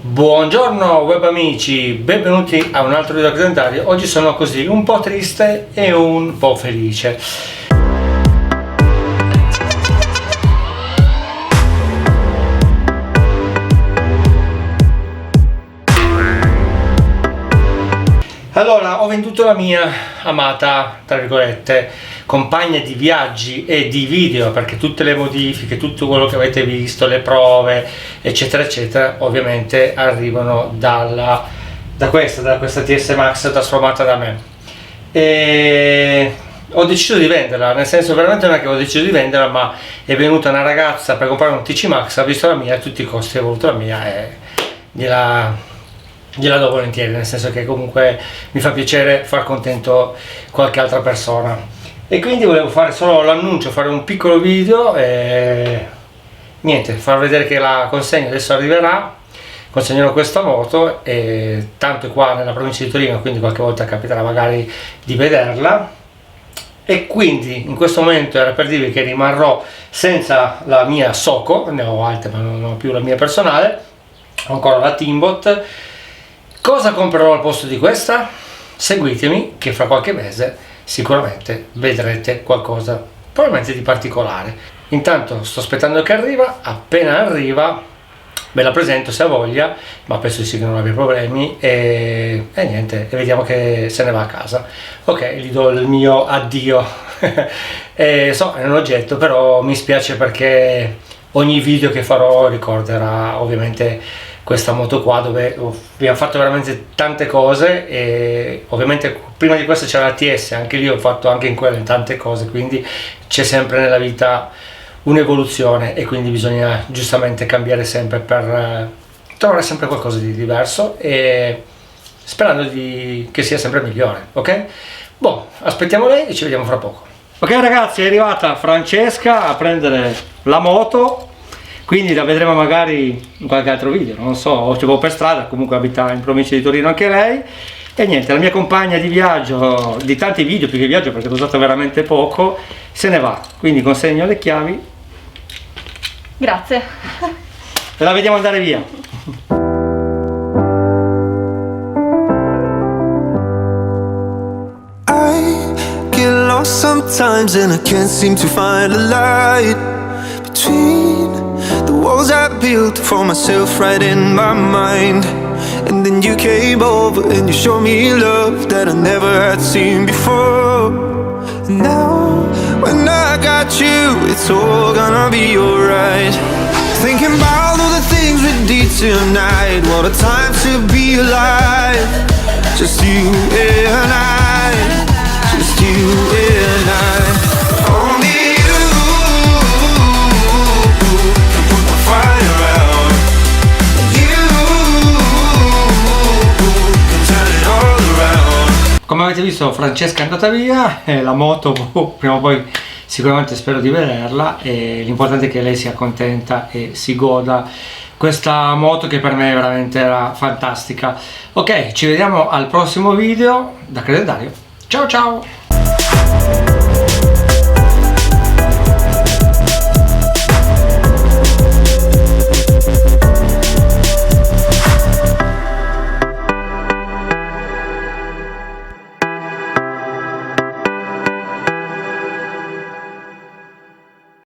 Buongiorno web amici, benvenuti a un altro video documentario. Oggi sono così un po' triste e un po' felice. Allora, ho venduto la mia amata, tra virgolette, compagna di viaggi e di video, perché tutte le modifiche, tutto quello che avete visto, le prove, eccetera, eccetera, ovviamente arrivano da questa TS Max trasformata da me. E ho deciso di venderla, nel senso veramente non è che ho deciso di venderla, ma è venuta una ragazza per comprare un TC Max, ha visto la mia, a tutti i costi ha voluto la mia e gliela do volentieri, nel senso che comunque mi fa piacere far contento qualche altra persona. E quindi volevo fare solo l'annuncio, fare un piccolo video e niente, far vedere che la consegna adesso arriverà. Consegnerò questa moto e tanto è qua nella provincia di Torino, quindi qualche volta capiterà magari di vederla. E quindi in questo momento era per dirvi che rimarrò senza la mia Soco, ne ho altre ma non ho più la mia personale, ho ancora la Timbot. Cosa comprerò al posto di questa? Seguitemi che fra qualche mese sicuramente vedrete qualcosa probabilmente di particolare. Intanto sto aspettando che arriva, appena arriva ve la presento se ha voglia, ma penso sì che non abbia problemi e niente, e vediamo che se ne va a casa. Ok, gli do il mio addio. È un oggetto, però mi spiace perché ogni video che farò ricorderà ovviamente questa moto qua, dove abbiamo fatto veramente tante cose e ovviamente prima di questa c'era la TS, anche lì ho fatto anche in quella tante cose, quindi c'è sempre nella vita un'evoluzione e quindi bisogna giustamente cambiare sempre per trovare sempre qualcosa di diverso e sperando che sia sempre migliore, ok? Boh, aspettiamo lei e ci vediamo fra poco. Ok ragazzi, è arrivata Francesca a prendere la moto, quindi la vedremo magari in qualche altro video, non so, o ci vado per strada, comunque abita in provincia di Torino anche lei. E niente, la mia compagna di viaggio, di tanti video più che viaggio perché l'ho usato veramente poco, se ne va, quindi consegno le chiavi. Grazie. E la vediamo andare via. I get lost sometimes and I can't seem to find a light between the walls I built for myself right in my mind. And then you came over and you showed me love that I never had seen before. And now when I got you, it's all gonna be alright. Thinking about all the things we did tonight, what a time to be alive. Just you and I, just you and I. Only you can put the fire out. You can turn it all around. Come avete visto Francesca è andata via e la moto prima o poi sicuramente spero di vederla e l'importante è che lei sia contenta e si goda questa moto che per me veramente era fantastica. Ok, ci vediamo al prossimo video da Credendario. Ciao ciao!